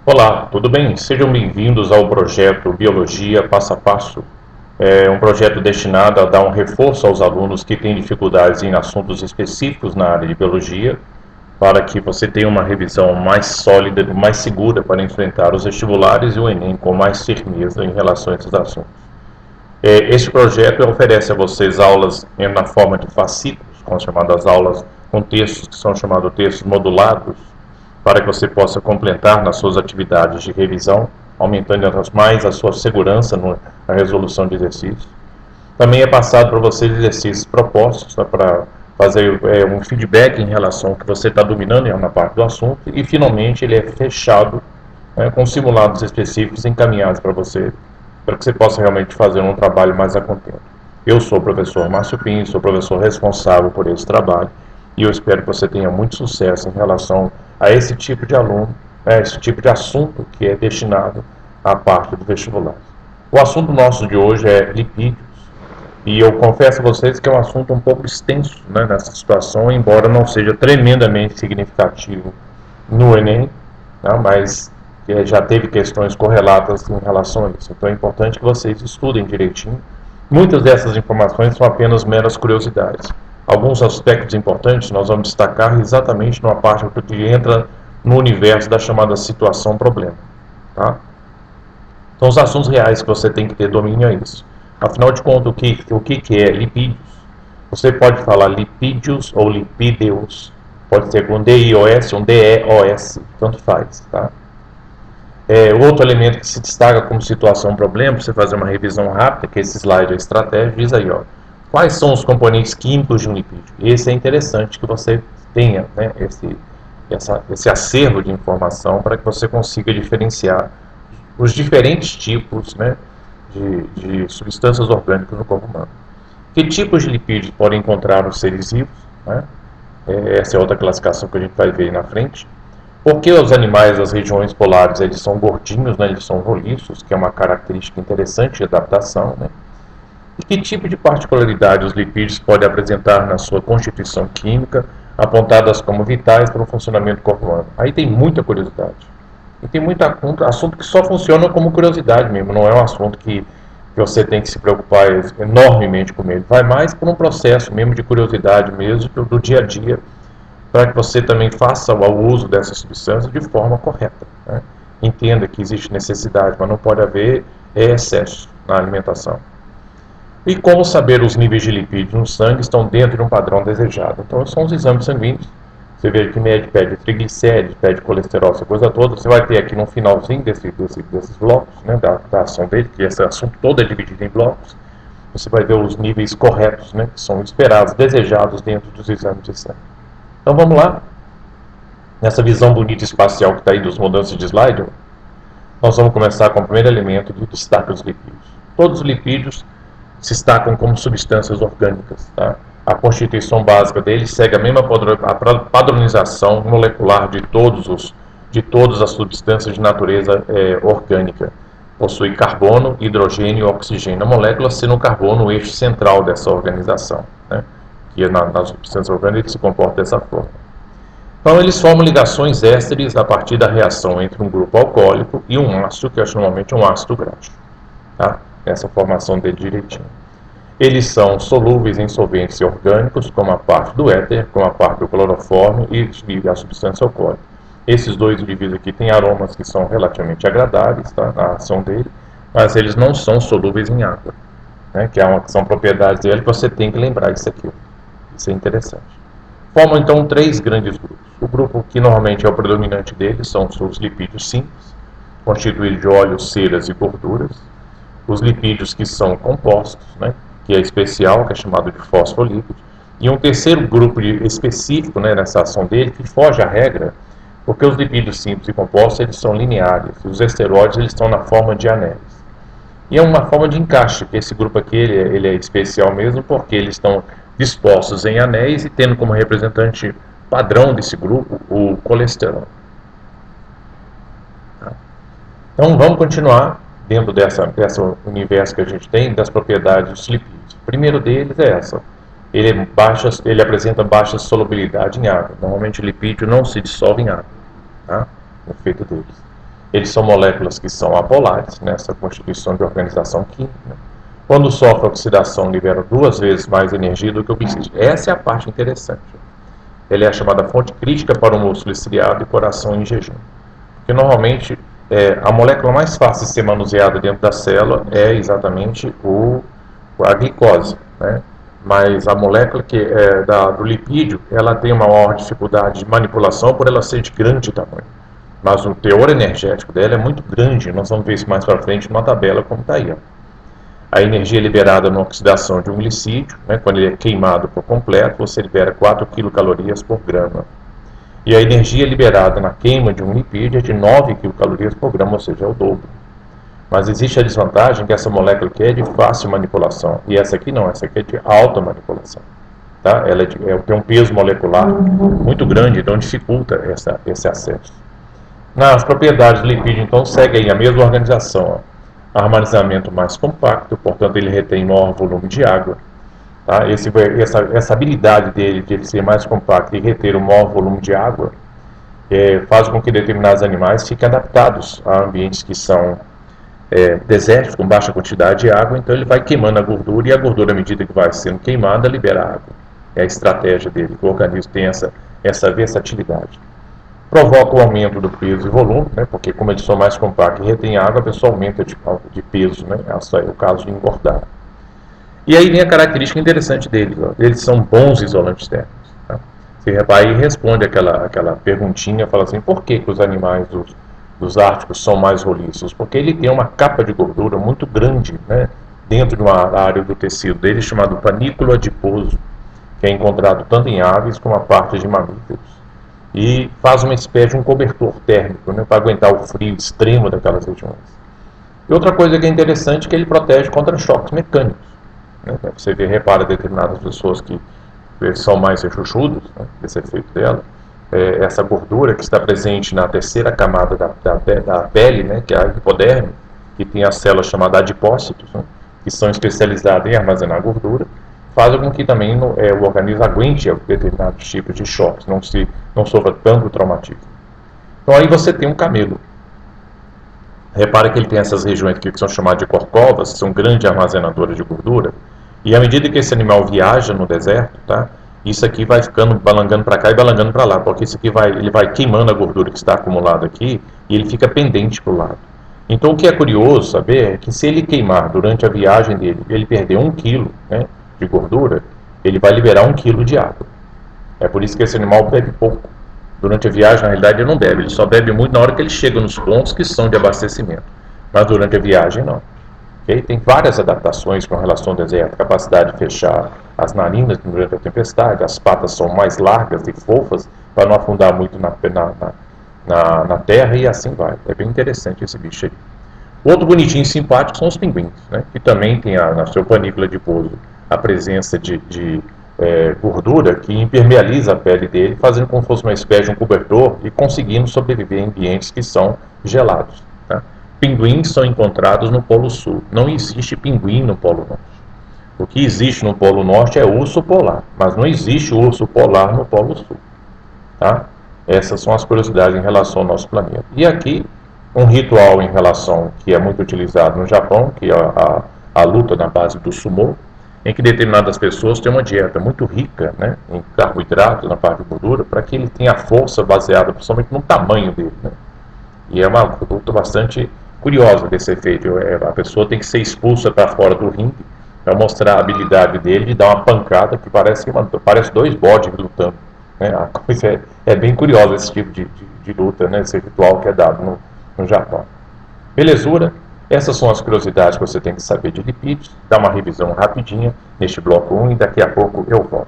Olá, tudo bem? Sejam bem-vindos ao projeto Biologia Passo a Passo. É um projeto destinado a dar um reforço aos alunos que têm dificuldades em assuntos específicos na área de biologia, para que você tenha uma revisão mais sólida e mais segura para enfrentar os vestibulares e o Enem com mais firmeza em relação a esses assuntos. Este projeto oferece a vocês aulas na forma de fascículos, com as chamadas aulas com textos que são chamados textos modulados, para que você possa completar nas suas atividades de revisão, aumentando mais a sua segurança na resolução de exercícios. Também é passado para vocês exercícios propostos, tá, para fazer um feedback em relação ao que você está dominando em uma parte do assunto, e finalmente ele é fechado com simulados específicos encaminhados para você, para que você possa realmente fazer um trabalho mais a contento. Eu sou o professor Márcio Pinho, sou o professor responsável por esse trabalho, e eu espero que você tenha muito sucesso em relação a esse tipo de aluno, esse tipo de assunto que é destinado à parte do vestibular. O assunto nosso de hoje é lipídios, e eu confesso a vocês que é um assunto um pouco extenso, né, nessa situação, embora não seja tremendamente significativo no Enem, né, mas já teve questões correlatas em relação a isso. Então é importante que vocês estudem direitinho. Muitas dessas informações são apenas meras curiosidades. Alguns aspectos importantes nós vamos destacar exatamente numa parte que entra no universo da chamada situação-problema. Tá? Então, os assuntos reais que você tem que ter domínio é isso. Afinal de contas, o que é lipídios? Você pode falar lipídios ou lipídeos. Pode ser com D-I-O-S ou um D-E-O-S. Tanto faz. Tá? Outro elemento que se destaca como situação-problema, para você fazer uma revisão rápida, que esse slide é estratégia, diz aí, ó, quais são os componentes químicos de um lipídio. Esse é interessante que você tenha, né, esse acervo de informação para que você consiga diferenciar os diferentes tipos, né, de substâncias orgânicas no corpo humano. Que tipos de lipídios podem encontrar nos seres vivos? Né? Essa é outra classificação que a gente vai ver aí na frente. Por que os animais das regiões polares eles são gordinhos, né, eles são roliços, que é uma característica interessante de adaptação, né? E que tipo de particularidade os lipídios podem apresentar na sua constituição química, apontadas como vitais para o funcionamento do corpo humano? Aí tem muita curiosidade. E tem muito assunto que só funciona como curiosidade mesmo, não é um assunto que você tem que se preocupar enormemente com ele. Vai mais por um processo mesmo de curiosidade mesmo, do dia a dia, para que você também faça o uso dessa substância de forma correta. Né? Entenda que existe necessidade, mas não pode haver excesso na alimentação. E como saber os níveis de lipídios no sangue estão dentro de um padrão desejado? Então, são os exames sanguíneos. Você vê que pede triglicérides, pede colesterol, essa coisa toda. Você vai ter aqui no finalzinho desses blocos, né, da ação dele, que esse assunto todo é dividido em blocos. Você vai ver os níveis corretos, né, que são esperados, desejados dentro dos exames de sangue. Então vamos lá. Nessa visão bonita espacial que está aí dos mudanças de slide, nós vamos começar com o primeiro elemento de destaque dos lipídios. Todos os lipídios se destacam como substâncias orgânicas. Tá? A constituição básica deles segue a mesma padronização molecular de todas as substâncias de natureza orgânica. Possui carbono, hidrogênio e oxigênio. A molécula sendo o carbono o eixo central dessa organização. Né? Que nas substâncias orgânicas se comporta dessa forma. Então, eles formam ligações ésteres a partir da reação entre um grupo alcoólico e um ácido, que é normalmente um ácido graxo. Tá? Essa formação dele direitinho. Eles são solúveis em solventes orgânicos, como a parte do éter, como a parte do clorofórmio e a substância alcoólica. Esses dois indivíduos aqui têm aromas que são relativamente agradáveis, tá? Na ação dele, mas eles não são solúveis em água, né? Que são propriedades dele que você tem que lembrar isso aqui. Isso é interessante. Formam então três grandes grupos. O grupo que normalmente é o predominante deles são os lipídios simples, constituídos de óleos, ceras e gorduras. Os lipídios que são compostos, né, que é especial, que é chamado de fosfolípido. E um terceiro grupo específico, né, nessa ação dele, que foge à regra, porque os lipídios simples e compostos eles são lineares, e os esteroides eles estão na forma de anéis. E é uma forma de encaixe, porque esse grupo aqui ele é especial mesmo, porque eles estão dispostos em anéis e tendo como representante padrão desse grupo o colesterol. Tá? Então vamos continuar dentro dessa universo que a gente tem das propriedades dos lipídios. O primeiro deles é essa. Ele apresenta baixa solubilidade em água. Normalmente o lipídio não se dissolve em água. Tá? O efeito deles. Eles são moléculas que são apolares, nessa constituição de organização química. Quando sofre oxidação, libera 2 vezes mais energia do que o glicídio. Essa é a parte interessante. Ele é a chamada fonte crítica para o músculo estriado e coração em jejum. Porque normalmente a molécula mais fácil de ser manuseada dentro da célula é exatamente a glicose, né? Mas a molécula do lipídio, ela tem uma maior dificuldade de manipulação por ela ser de grande tamanho. Mas o teor energético dela é muito grande, nós vamos ver isso mais para frente numa tabela como está aí. Ó. A energia liberada na oxidação de um glicídio, né, quando ele é queimado por completo, você libera 4 quilocalorias por grama. E a energia liberada na queima de um lipídio é de 9 quilocalorias por grama, ou seja, é o dobro. Mas existe a desvantagem que essa molécula aqui é de fácil manipulação, e essa aqui não, essa aqui é de alta manipulação. Tá? Ela tem um peso molecular muito grande, então dificulta esse acesso. Nas propriedades do lipídio, então, segue aí a mesma organização. Ó. Armazenamento mais compacto, portanto ele retém maior volume de água. Tá? Essa habilidade dele de ele ser mais compacto e reter um maior volume de água faz com que determinados animais fiquem adaptados a ambientes que são desérticos, com baixa quantidade de água, então ele vai queimando a gordura, e a gordura, à medida que vai sendo queimada, libera água. É a estratégia dele, que o organismo tem essa versatilidade. Provoca o aumento do peso e volume, né, porque como eles são mais compactos e retém água, a pessoa aumenta de peso, né, esse é o caso de engordar. E aí vem a característica interessante deles, ó, eles são bons isolantes térmicos. Tá? Você repara e responde aquela perguntinha, fala assim, por que os animais dos árticos são mais roliços? Porque ele tem uma capa de gordura muito grande, né, dentro de uma área do tecido dele, chamado panículo adiposo, que é encontrado tanto em aves como a parte de mamíferos. E faz uma espécie de um cobertor térmico, né, para aguentar o frio extremo daquelas regiões. E outra coisa que é interessante é que ele protege contra choques mecânicos. Né? Você repara determinadas pessoas que são mais rechuchudas, né, desse efeito dela, essa gordura que está presente na terceira camada da pele, né, que é a hipoderme, que tem as células chamadas adipócitos, né, que são especializadas em armazenar gordura, faz com que também o organismo aguente determinados tipos de choques, não sofra tanto traumatismo. Então aí você tem um camelo. Repara que ele tem essas regiões aqui que são chamadas de corcovas, que são grandes armazenadoras de gordura, e à medida que esse animal viaja no deserto, tá, isso aqui vai ficando balangando para cá e balangando para lá, porque isso aqui ele vai queimando a gordura que está acumulada aqui, e ele fica pendente para o lado. Então o que é curioso saber é que se ele queimar durante a viagem dele, ele perder 1 quilo, né, de gordura, ele vai liberar 1 quilo de água. É por isso que esse animal bebe pouco. Durante a viagem, na realidade, ele não bebe. Ele só bebe muito na hora que ele chega nos pontos que são de abastecimento. Mas durante a viagem, não. Okay? Tem várias adaptações com relação ao deserto. Capacidade de fechar as narinas durante a tempestade. As patas são mais largas e fofas para não afundar muito na terra, e assim vai. É bem interessante esse bicho aí. Outro bonitinho e simpático são os pinguins, né? Que também tem na sua panícula adiposo a presença de gordura que impermeabiliza a pele dele, fazendo como se fosse uma espécie de um cobertor e conseguindo sobreviver em ambientes que são gelados. Tá? Pinguins são encontrados no Polo Sul. Não existe pinguim no Polo Norte. O que existe no Polo Norte é urso polar, mas não existe urso polar no Polo Sul. Tá? Essas são as curiosidades em relação ao nosso planeta. E aqui, um ritual em relação que é muito utilizado no Japão, que é a luta na base do sumô, em que determinadas pessoas têm uma dieta muito rica, né, em carboidratos, na parte de gordura, para que ele tenha força baseada principalmente no tamanho dele. Né? E é uma luta bastante curiosa desse efeito. A pessoa tem que ser expulsa para fora do ringue para mostrar a habilidade dele de dar uma pancada que parece 2 bodes lutando. Né? A coisa é bem curiosa esse tipo de luta, né, esse ritual que é dado no Japão. Belezura? Essas são as curiosidades que você tem que saber de lipídios. Dá uma revisão rapidinha neste bloco 1 e daqui a pouco eu volto.